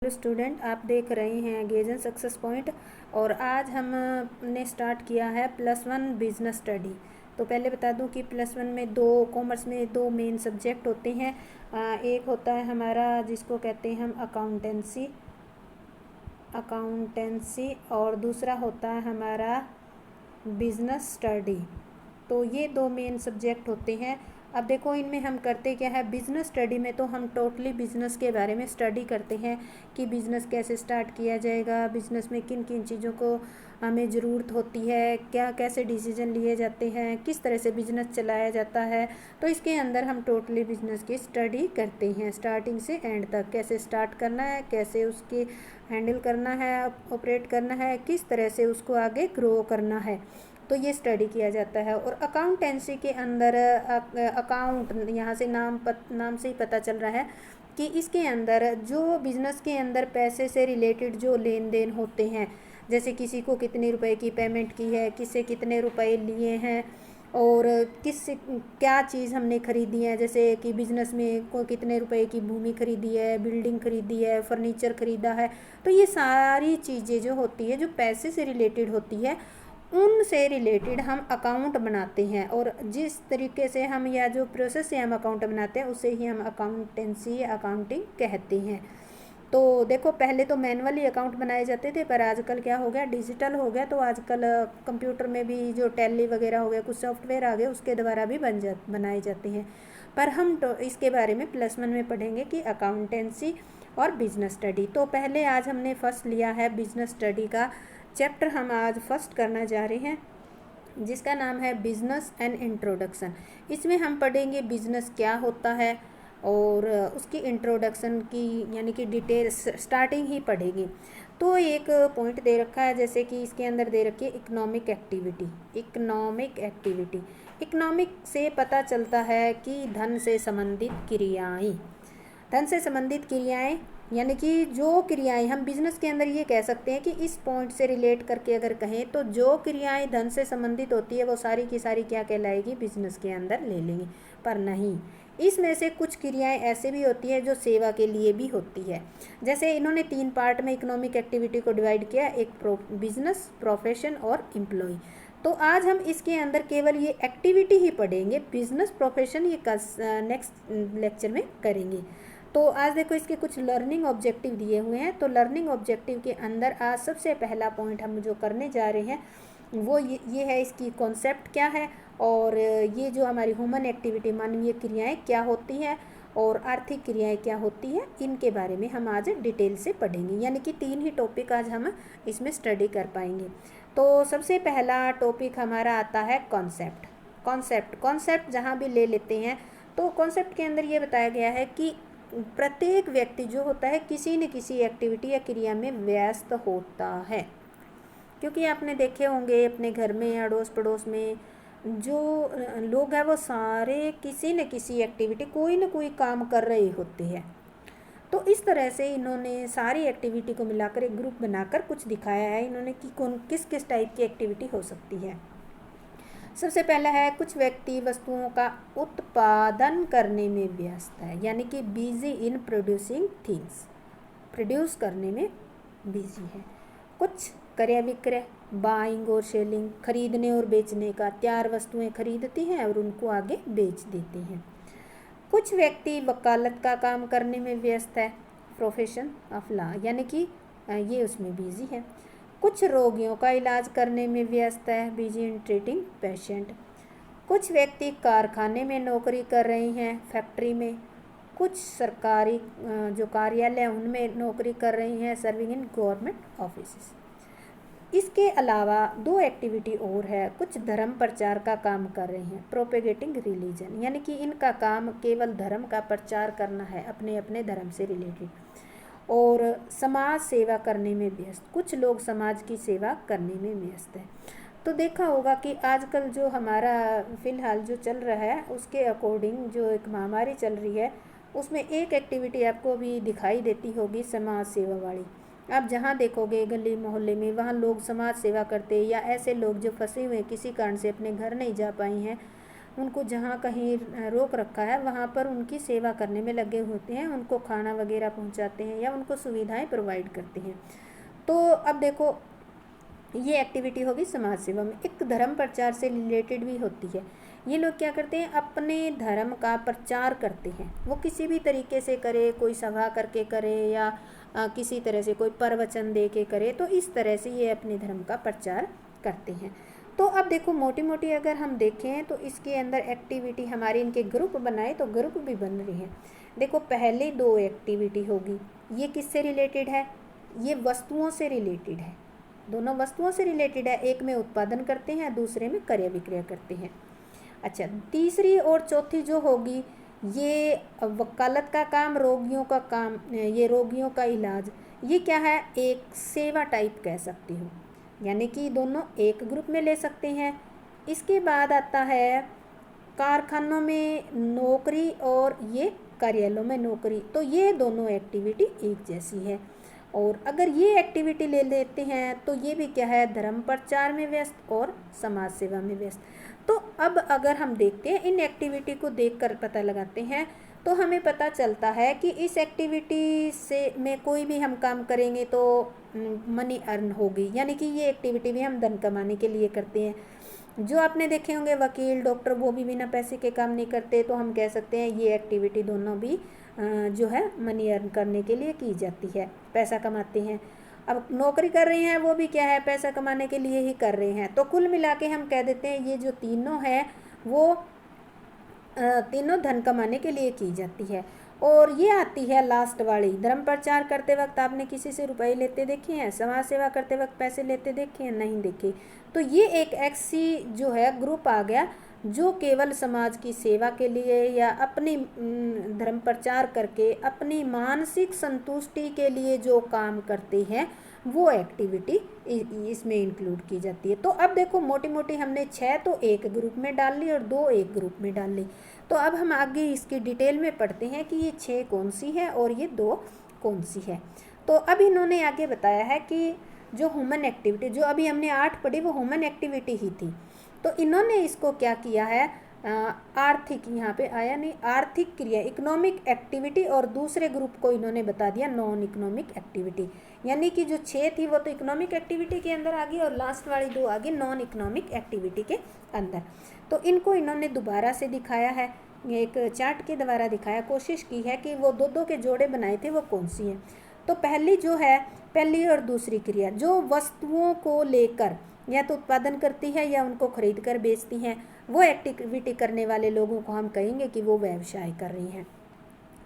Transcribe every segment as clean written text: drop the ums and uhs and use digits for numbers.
Hello student, आप देख रहे हैं गेजन सक्सेस पॉइंट। और आज हमने स्टार्ट किया है +1 बिजनेस स्टडी। तो पहले बता दूं कि +1 में कॉमर्स में दो मेन सब्जेक्ट होते हैं। एक होता है हमारा जिसको कहते हैं हम अकाउंटेंसी और दूसरा होता है हमारा बिजनेस स्टडी। तो ये दो मेन सब्जेक्ट होते हैं। अब देखो इनमें हम करते क्या है, बिजनेस स्टडी में तो हम टोटली बिजनेस के बारे में स्टडी करते हैं कि बिजनेस कैसे स्टार्ट किया जाएगा, बिजनेस में किन किन चीज़ों को हमें ज़रूरत होती है, क्या कैसे डिसीजन लिए जाते हैं, किस तरह से बिजनेस चलाया जाता है। तो इसके अंदर हम टोटली बिजनेस की स्टडी करते हैं, स्टार्टिंग से एंड तक, कैसे स्टार्ट करना है, कैसे उसकी हैंडल करना है, ऑपरेट करना है, किस तरह से उसको आगे ग्रो करना है। तो ये स्टडी किया जाता है। और अकाउंटेंसी के अंदर अकाउंट, यहाँ से नाम से ही पता चल रहा है कि इसके अंदर जो बिज़नेस के अंदर पैसे से रिलेटेड जो लेन देन होते हैं, जैसे किसी को कितने रुपए की पेमेंट की है, किससे कितने रुपए लिए हैं, और किस क्या चीज़ हमने खरीदी है, जैसे कि बिज़नेस में को कितने रुपए की भूमि खरीदी है, बिल्डिंग खरीदी है, फर्नीचर खरीदा है। तो ये सारी चीज़ें जो होती है, जो पैसे से रिलेटेड होती है, उनसे रिलेटेड हम अकाउंट बनाते हैं। और जिस तरीके से हम या जो प्रोसेस से हम अकाउंट बनाते हैं उसे ही हम अकाउंटेंसी अकाउंटिंग कहते हैं। तो देखो पहले तो मैनुअली अकाउंट बनाए जाते थे, पर आजकल क्या हो गया, डिजिटल हो गया। तो आजकल कंप्यूटर में भी जो टैली वगैरह हो गया, कुछ सॉफ्टवेयर आ गए, उसके द्वारा भी बनाए जाते हैं। पर हम तो इसके बारे में +1 में पढ़ेंगे कि अकाउंटेंसी और बिजनेस स्टडी। तो पहले आज हमने फर्स्ट लिया है बिजनेस स्टडी का चैप्टर, हम आज फर्स्ट करना जा रहे हैं, जिसका नाम है बिजनेस एंड इंट्रोडक्शन। इसमें हम पढ़ेंगे बिजनेस क्या होता है और उसकी इंट्रोडक्शन की यानी कि डिटेल स्टार्टिंग ही पढ़ेंगे। तो एक पॉइंट दे रखा है, जैसे कि इसके अंदर दे रखी है इकोनॉमिक एक्टिविटी। इकोनॉमिक से पता चलता है कि धन से संबंधित क्रियाएं यानी कि जो क्रियाएं हम बिजनेस के अंदर ये कह सकते हैं कि इस पॉइंट से रिलेट करके अगर कहें तो जो क्रियाएं धन से संबंधित होती है वो सारी की सारी क्या कहलाएगी, बिजनेस के अंदर ले लेंगे। पर नहीं, इसमें से कुछ क्रियाएं ऐसे भी होती है जो सेवा के लिए भी होती है। जैसे इन्होंने 3 पार्ट में इकोनॉमिक एक्टिविटी को डिवाइड किया, एक बिजनेस, प्रोफेशन और एम्प्लॉय। तो आज हम इसके अंदर केवल ये एक्टिविटी ही पढ़ेंगे, बिजनेस प्रोफेशन ये नेक्स्ट लेक्चर में करेंगे। तो आज देखो इसके कुछ लर्निंग ऑब्जेक्टिव दिए हुए हैं। तो लर्निंग ऑब्जेक्टिव के अंदर आज सबसे पहला पॉइंट हम जो करने जा रहे हैं वो ये है, इसकी कॉन्सेप्ट क्या है, और ये जो हमारी ह्यूमन एक्टिविटी मानवीय क्रियाएं क्या होती हैं और आर्थिक क्रियाएं क्या होती हैं, इनके बारे में हम आज डिटेल से पढ़ेंगे। यानी कि 3 ही टॉपिक आज हम इसमें स्टडी कर पाएंगे। तो सबसे पहला टॉपिक हमारा आता है कॉन्सेप्ट जहाँ भी ले लेते हैं तो कॉन्सेप्ट के अंदर ये बताया गया है कि प्रत्येक व्यक्ति जो होता है किसी न किसी एक्टिविटी या क्रिया में व्यस्त होता है। क्योंकि आपने देखे होंगे अपने घर में, अड़ोस पड़ोस में जो लोग हैं वो सारे किसी न किसी एक्टिविटी, कोई न कोई काम कर रहे होते हैं। तो इस तरह से इन्होंने सारी एक्टिविटी को मिलाकर एक ग्रुप बनाकर कुछ दिखाया है इन्होंने कि कौन किस किस टाइप की एक्टिविटी हो सकती है। सबसे पहला है, कुछ व्यक्ति वस्तुओं का उत्पादन करने में व्यस्त है, यानी कि busy in producing things, produce करने में बिजी है। कुछ क्रय विक्रय, बाइंग और सेलिंग, खरीदने और बेचने का, तैयार वस्तुएं खरीदती हैं और उनको आगे बेच देते हैं। कुछ व्यक्ति वकालत का काम करने में व्यस्त है, प्रोफेशन ऑफ लॉ, यानी कि ये उसमें बिजी है। कुछ रोगियों का इलाज करने में व्यस्त है, बिजी इन ट्रीटिंग पेशेंट। कुछ व्यक्ति कारखाने में नौकरी कर रहे हैं, फैक्ट्री में। कुछ सरकारी जो कार्यालय उनमें नौकरी कर रही हैं, सर्विंग इन गवर्नमेंट ऑफिस। इसके अलावा 2 एक्टिविटी और है, कुछ धर्म प्रचार का काम कर रहे हैं, प्रोपेगेटिंग रिलीजन, यानी कि इनका काम केवल धर्म का प्रचार करना है, अपने अपने धर्म से रिलेटेड। और समाज सेवा करने में व्यस्त, कुछ लोग समाज की सेवा करने में व्यस्त है। तो देखा होगा कि आजकल जो हमारा फ़िलहाल जो चल रहा है उसके अकॉर्डिंग जो एक महामारी चल रही है उसमें एक एक्टिविटी आपको भी दिखाई देती होगी, समाज सेवा वाली। आप जहाँ देखोगे गली मोहल्ले में वहाँ लोग समाज सेवा करते हैं, या ऐसे लोग जो फंसे हुए किसी कारण से अपने घर नहीं जा पाए हैं उनको जहाँ कहीं रोक रखा है वहाँ पर उनकी सेवा करने में लगे होते हैं, उनको खाना वगैरह पहुँचाते हैं या उनको सुविधाएं प्रोवाइड करते हैं। तो अब देखो ये एक्टिविटी होगी समाज सेवा में। एक धर्म प्रचार से रिलेटेड भी होती है। ये लोग क्या करते हैं, अपने धर्म का प्रचार करते हैं। वो किसी भी तरीके से करे, कोई सभा करके करे या किसी तरह से कोई प्रवचन दे के करे, तो इस तरह से ये अपने धर्म का प्रचार करते हैं। तो अब देखो मोटी मोटी अगर हम देखें तो इसके अंदर एक्टिविटी हमारे इनके ग्रुप बनाए तो ग्रुप भी बन रहे हैं। देखो पहले 2 एक्टिविटी होगी, ये किससे रिलेटेड है, ये वस्तुओं से रिलेटेड है, दोनों वस्तुओं से रिलेटेड है। एक में उत्पादन करते हैं, दूसरे में क्रय विक्रय करते हैं। अच्छा, तीसरी और चौथी जो होगी ये वकालत का काम, रोगियों का काम, ये रोगियों का इलाज, ये क्या है, एक सेवा टाइप कह सकती हूँ, यानी कि दोनों एक ग्रुप में ले सकते हैं। इसके बाद आता है कारखानों में नौकरी और ये कार्यालयों में नौकरी, तो ये दोनों एक्टिविटी एक जैसी है। और अगर ये एक्टिविटी ले लेते हैं तो ये भी क्या है, धर्म प्रचार में व्यस्त और समाज सेवा में व्यस्त। तो अब अगर हम देखते हैं इन एक्टिविटी को देखकर पता लगाते हैं तो हमें पता चलता है कि इस एक्टिविटी से में कोई भी हम काम करेंगे तो मनी अर्न होगी, यानी कि ये एक्टिविटी भी हम धन कमाने के लिए करते हैं। जो आपने देखे होंगे वकील, डॉक्टर, वो भी बिना पैसे के काम नहीं करते, तो हम कह सकते हैं ये एक्टिविटी दोनों भी जो है मनी अर्न करने के लिए की जाती है, पैसा कमाते हैं। अब नौकरी कर रहे हैं वो भी क्या है, पैसा कमाने के लिए ही कर रहे हैं। तो कुल मिला के हम कह देते हैं ये जो तीनों है वो तीनों धन कमाने के लिए की जाती है। और ये आती है लास्ट वाली, धर्म प्रचार करते वक्त आपने किसी से रुपए लेते देखे हैं, समाज सेवा करते वक्त पैसे लेते देखे हैं, नहीं देखे। तो ये एक ऐसी जो है ग्रुप आ गया जो केवल समाज की सेवा के लिए या अपनी धर्म प्रचार करके अपनी मानसिक संतुष्टि के लिए जो काम करते हैं वो एक्टिविटी इसमें इंक्लूड की जाती है। तो अब देखो मोटी मोटी हमने 6 तो एक ग्रुप में डाल ली और 2 एक ग्रुप में डाल ली। तो अब हम आगे इसकी डिटेल में पढ़ते हैं कि ये 6 कौन सी है और ये 2 कौन सी है। तो अब इन्होंने आगे बताया है कि जो ह्यूमन एक्टिविटी, जो अभी हमने 8 पढ़ी वो ह्यूमन एक्टिविटी ही थी। तो इन्होंने इसको क्या किया है, आर्थिक, यहाँ पे आया नहीं, आर्थिक क्रिया, इकोनॉमिक एक्टिविटी, और दूसरे ग्रुप को इन्होंने बता दिया नॉन इकोनॉमिक एक्टिविटी। यानी कि जो 6 थी वो तो इकोनॉमिक एक्टिविटी के अंदर आ गई और लास्ट वाली 2 आ गई नॉन इकोनॉमिक एक्टिविटी के अंदर। तो इनको इन्होंने दोबारा से दिखाया है, एक चार्ट के द्वारा दिखाया, कोशिश की है कि वो 2-2 के जोड़े बनाए थे वो कौन सी हैं। तो पहली जो है, पहली और दूसरी क्रिया जो वस्तुओं को लेकर या तो उत्पादन करती है या उनको खरीद कर बेचती हैं, वो एक्टिविटी करने वाले लोगों को हम कहेंगे कि वो व्यवसाय कर रही हैं।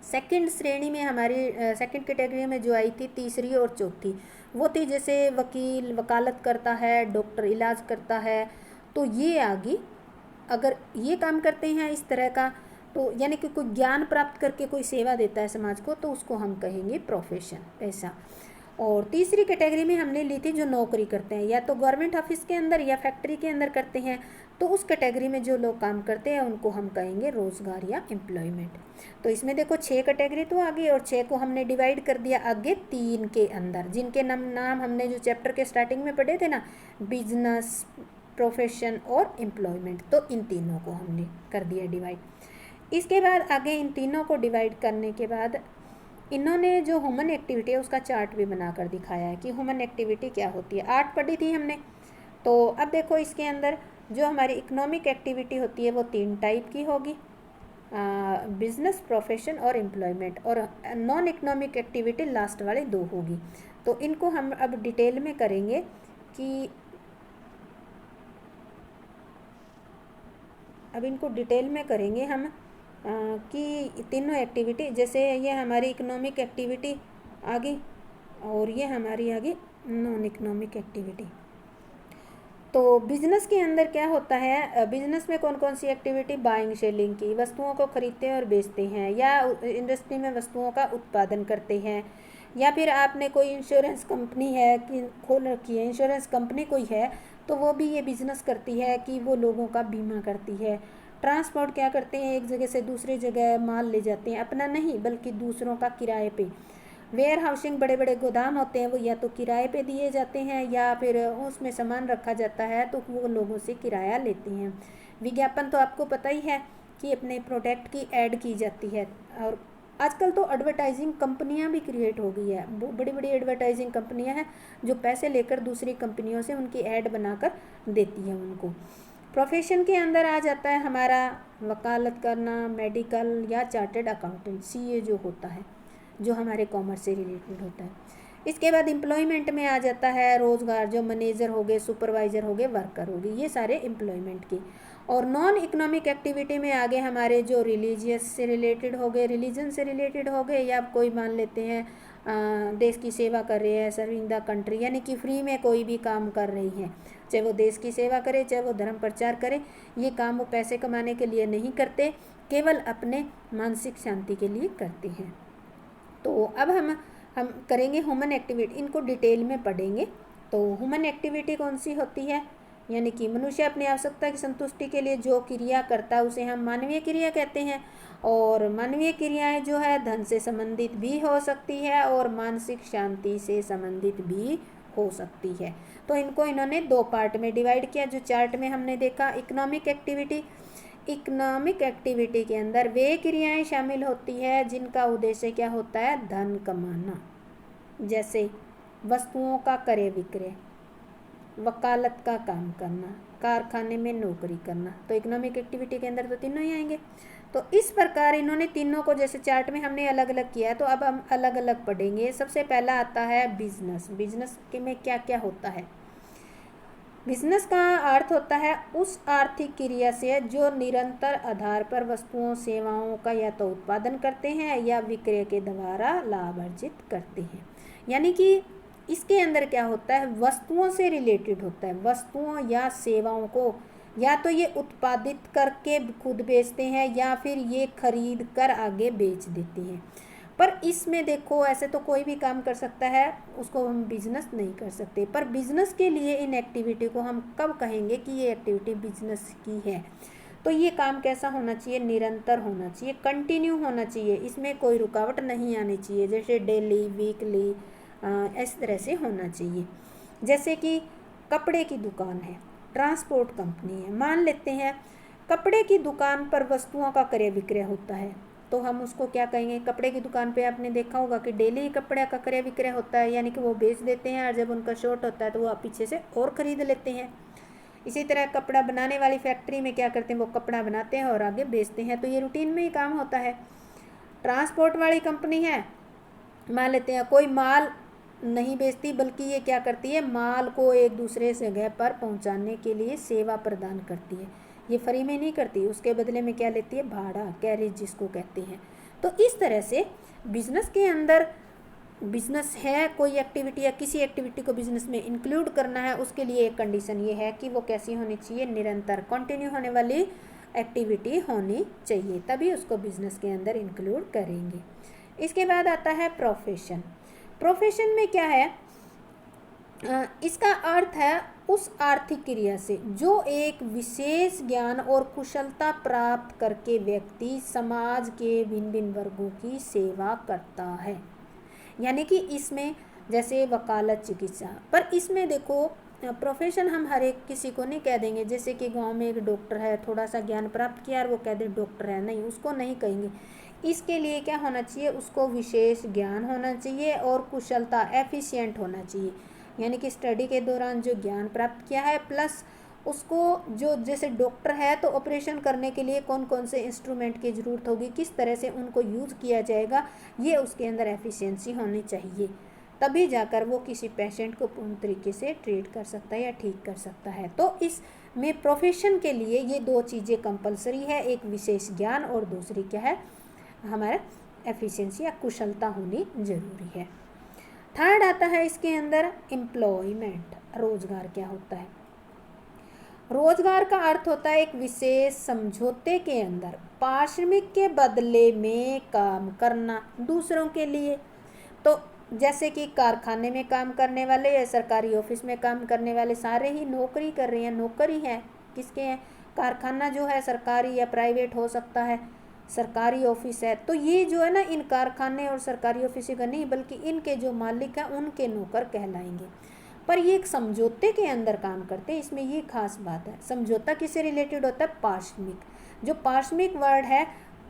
सेकंड श्रेणी में हमारी सेकंड कैटेगरी में जो आई थी तीसरी और चौथी, वो थी जैसे वकील वकालत करता है, डॉक्टर इलाज करता है, तो ये आ गई। अगर ये काम करते हैं इस तरह का, तो यानी कि कोई ज्ञान प्राप्त करके कोई सेवा देता है समाज को, तो उसको हम कहेंगे प्रोफेशन, ऐसा। और तीसरी कैटेगरी में हमने ली थी जो नौकरी करते हैं, या तो गवर्नमेंट ऑफिस के अंदर या फैक्ट्री के अंदर करते हैं, तो उस कैटेगरी में जो लोग काम करते हैं उनको हम कहेंगे रोजगार या एम्प्लॉयमेंट। तो इसमें देखो 6 कैटेगरी तो आ गई और 6 को हमने डिवाइड कर दिया आगे 3 के अंदर, जिनके नाम हमने जो चैप्टर के स्टार्टिंग में पढ़े थे ना, बिजनेस, प्रोफेशन और एम्प्लॉयमेंट, तो इन तीनों को हमने कर दिया डिवाइड। इसके बाद आगे इन तीनों को डिवाइड करने के बाद इन्होंने जो ह्यूमन एक्टिविटी है उसका चार्ट भी बनाकर दिखाया है कि ह्यूमन एक्टिविटी क्या होती है। 8 पढ़ी थी हमने। तो अब देखो इसके अंदर जो हमारी इकोनॉमिक एक्टिविटी होती है वो 3 टाइप की होगी, बिजनेस, प्रोफेशन और एम्प्लॉयमेंट, और नॉन इकोनॉमिक एक्टिविटी लास्ट वाले 2 होगी। तो इनको हम अब डिटेल में करेंगे कि हम कि तीनों एक्टिविटी, जैसे ये हमारी इकोनॉमिक एक्टिविटी आ गई और ये हमारी आ गई नॉन इकोनॉमिक एक्टिविटी। तो बिजनेस के अंदर क्या होता है, बिजनेस में कौन कौन सी एक्टिविटी, बाइंग सेलिंग की, वस्तुओं को खरीदते हैं और बेचते हैं, या इंडस्ट्री में वस्तुओं का उत्पादन करते हैं, या फिर आपने कोई इंश्योरेंस कंपनी है कि खोल रखी है, इंश्योरेंस कंपनी कोई है तो वो भी ये बिजनेस करती है कि वो लोगों का बीमा करती है। ट्रांसपोर्ट क्या करते हैं, एक जगह से दूसरी जगह माल ले जाते हैं, अपना नहीं बल्कि दूसरों का किराए पे। वेयर हाउसिंग, बड़े बड़े गोदाम होते हैं, वो या तो किराए पे दिए जाते हैं या फिर उसमें सामान रखा जाता है तो वो लोगों से किराया लेते हैं। विज्ञापन तो आपको पता ही है कि अपने प्रोडक्ट की ऐड की जाती है। और आजकल तो एडवर्टाइजिंग कंपनियां भी क्रिएट हो गई है, बड़ी बड़ी एडवर्टाइजिंग कंपनियां हैं जो पैसे लेकर दूसरी कंपनियों से उनकी ऐड बनाकर देती है उनको। प्रोफेशन के अंदर आ जाता है हमारा वकालत करना, मेडिकल या चार्टर्ड अकाउंटेंट, सीए जो होता है, जो हमारे कॉमर्स से रिलेटेड होता है। इसके बाद एम्प्लॉयमेंट में आ जाता है रोज़गार, जो मैनेजर हो गए, सुपरवाइज़र हो गए, वर्कर हो गए, ये सारे एम्प्लॉयमेंट के। और नॉन इकोनॉमिक एक्टिविटी में आगे हमारे जो रिलीजियस से रिलेटेड हो गए, रिलीजन से रिलेटेड हो गए, या कोई मान लेते हैं देश की सेवा कर रहे हैं, सर्विंग द कंट्री, यानी कि फ्री में कोई भी काम कर रही हैं, चाहे वो देश की सेवा करे, चाहे वो धर्म प्रचार करे, ये काम वो पैसे कमाने के लिए नहीं करते, केवल अपने मानसिक शांति के लिए करते हैं। तो अब हम करेंगे ह्यूमन एक्टिविटी, इनको डिटेल में पढ़ेंगे। तो ह्यूमन एक्टिविटी कौन सी होती है, यानी कि मनुष्य अपनी आवश्यकता की संतुष्टि के लिए जो क्रिया करता है उसे हम मानवीय क्रिया कहते हैं। और मानवीय क्रियाएं जो है धन से संबंधित भी हो सकती है और मानसिक शांति से संबंधित भी हो सकती है। तो इनको इन्होंने दो पार्ट में डिवाइड किया, जो चार्ट में हमने देखा। इकोनॉमिक एक्टिविटी, इकोनॉमिक एक्टिविटी के अंदर वे क्रियाएं शामिल होती है जिनका उद्देश्य क्या होता है, धन कमाना, जैसे वस्तुओं का क्रय विक्रय, वकालत का काम करना, कारखाने में नौकरी करना। तो इकोनॉमिक एक्टिविटी के अंदर तो तीनों ही आएंगे। तो इस प्रकार इन्होंने तीनों को जैसे चार्ट में हमने अलग अलग किया है, तो अब हम अलग अलग पढ़ेंगे। सबसे पहला आता है बिजनेस। बिजनेस के में क्या क्या होता है। बिजनेस का अर्थ होता है उस आर्थिक क्रिया से जो निरंतर आधार पर वस्तुओं सेवाओं का या तो उत्पादन करते हैं या विक्रय के द्वारा लाभ अर्जित करते हैं। यानी कि इसके अंदर क्या होता है, वस्तुओं से रिलेटेड होता है। वस्तुओं या सेवाओं को या तो ये उत्पादित करके खुद बेचते हैं या फिर ये खरीद कर आगे बेच देते हैं। पर इसमें देखो, ऐसे तो कोई भी काम कर सकता है, उसको हम बिजनेस नहीं कर सकते। पर बिजनेस के लिए इन एक्टिविटी को हम कब कहेंगे कि ये एक्टिविटी बिजनेस की है। तो ये काम कैसा होना चाहिए, निरंतर होना चाहिए, कंटिन्यू होना चाहिए, इसमें कोई रुकावट नहीं आनी चाहिए। जैसे डेली, वीकली, इस तरह से होना चाहिए। जैसे कि कपड़े की दुकान है, ट्रांसपोर्ट कंपनी है, मान लेते हैं कपड़े की दुकान पर वस्तुओं का क्रय विक्रय होता है, तो हम उसको क्या कहेंगे, कपड़े की दुकान पे आपने देखा होगा कि डेली कपड़े का क्रय विक्रय होता है, यानी कि वो बेच देते हैं और जब उनका शॉर्ट होता है तो वो पीछे से और ख़रीद लेते हैं। इसी तरह कपड़ा बनाने वाली फैक्ट्री में क्या करते हैं, वो कपड़ा बनाते हैं और आगे बेचते हैं, तो ये रूटीन में ही काम होता है। ट्रांसपोर्ट वाली कंपनी है, मान लेते हैं कोई माल नहीं बेचती, बल्कि ये क्या करती है, माल को एक दूसरे जगह पर पहुंचाने के लिए सेवा प्रदान करती है। ये फ्री में नहीं करती, उसके बदले में क्या लेती है, भाड़ा, कैरेज जिसको कहते हैं। तो इस तरह से बिजनेस के अंदर, बिजनेस है कोई एक्टिविटी या किसी एक्टिविटी को बिजनेस में इंक्लूड करना है, उसके लिए एक कंडीशन ये है कि वो कैसी होनी चाहिए, निरंतर, कंटिन्यू होने वाली एक्टिविटी होनी चाहिए, तभी उसको बिजनेस के अंदर इंक्लूड करेंगे। इसके बाद आता है प्रोफेशन। प्रोफेशन में क्या है, इसका अर्थ है उस आर्थिक क्रिया से जो एक विशेष ज्ञान और कुशलता प्राप्त करके व्यक्ति समाज के भिन्न भिन्न वर्गों की सेवा करता है। यानी कि इसमें जैसे वकालत, चिकित्सा, पर इसमें देखो प्रोफेशन हम हर एक किसी को नहीं कह देंगे। जैसे कि गांव में एक डॉक्टर है, थोड़ा सा ज्ञान प्राप्त किया और वो कह दे डॉक्टर है, नहीं, उसको नहीं कहेंगे। इसके लिए क्या होना चाहिए, उसको विशेष ज्ञान होना चाहिए और कुशलता, एफिशिएंट होना चाहिए। यानी कि स्टडी के दौरान जो ज्ञान प्राप्त किया है, प्लस उसको जो जैसे डॉक्टर है तो ऑपरेशन करने के लिए कौन कौन से इंस्ट्रूमेंट की ज़रूरत होगी, किस तरह से उनको यूज़ किया जाएगा, ये उसके अंदर एफिशिएंसी होनी चाहिए। तभी जाकर वो किसी पेशेंट को पूर्ण तरीके से ट्रीट कर सकता है या ठीक कर सकता है। तो इसमें प्रोफेशन के लिए ये दो चीज़ें कंपलसरी है, एक विशेष ज्ञान और दूसरी क्या है, हमारा एफिशिएंसी या कुशलता होनी ज़रूरी है। थर्ड आता है इसके अंदर एम्प्लॉयमेंट। रोजगार क्या होता है, रोजगार का अर्थ होता है एक विशेष समझौते के अंदर पारिश्रमिक के बदले में काम करना दूसरों के लिए। तो जैसे कि कारखाने में काम करने वाले या सरकारी ऑफिस में काम करने वाले सारे ही नौकरी कर रहे हैं, नौकरी है किसके हैं, कारखाना जो है सरकारी या प्राइवेट हो सकता है, सरकारी ऑफिस है, तो ये जो है ना इन कारखाने और सरकारी ऑफिस का नहीं बल्कि इनके जो मालिक हैं उनके नौकर कहलाएंगे। पर ये एक समझौते के अंदर काम करते हैं, इसमें ये खास बात है। समझौता किससे रिलेटेड होता है? पारिश्रमिक। जो पारिश्रमिक वर्ड है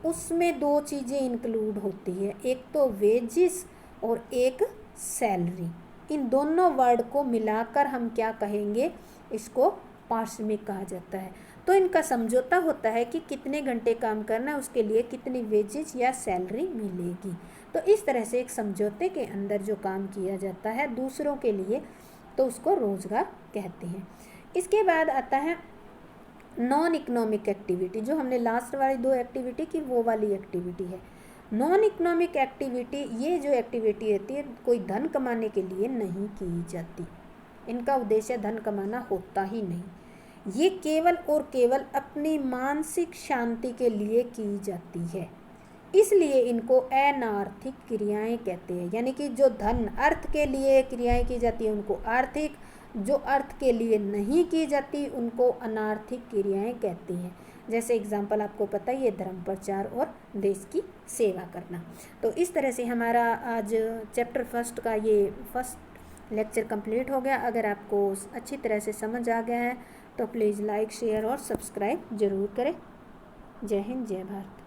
उसमें दो चीज़ें इंक्लूड होती है, एक तो वेजिस और एक सैलरी। इन दोनों वर्ड को मिलाकर हम क्या कहेंगे? इसको पारिश्रमिक कहा जाता है। तो इनका समझौता होता है कि कितने घंटे काम करना है, उसके लिए कितनी वेजेस या सैलरी मिलेगी। तो इस तरह से एक समझौते के अंदर जो काम किया जाता है दूसरों के लिए, तो उसको रोजगार कहते हैं। इसके बाद आता है नॉन इकोनॉमिक एक्टिविटी, जो हमने लास्ट वाली दो एक्टिविटी की वो वाली एक्टिविटी है। नॉन इकोनॉमिक एक्टिविटी, ये जो एक्टिविटी रहती है कोई धन कमाने के लिए नहीं की जाती, इनका उद्देश्य धन कमाना होता ही नहीं, ये केवल और केवल अपनी मानसिक शांति के लिए की जाती है, इसलिए इनको अनार्थिक क्रियाएं कहते हैं। यानी कि जो धन अर्थ के लिए क्रियाएं की जाती है उनको आर्थिक, जो अर्थ के लिए नहीं की जाती उनको अनार्थिक क्रियाएं कहते हैं। जैसे एग्जाम्पल आपको पता ही है, धर्म प्रचार और देश की सेवा करना। तो इस तरह से हमारा आज चैप्टर फर्स्ट का ये फर्स्ट लेक्चर कंप्लीट हो गया। अगर आपको अच्छी तरह से समझ आ गया है तो प्लीज़ लाइक शेयर और सब्सक्राइब ज़रूर करें। जय हिंद, जय भारत।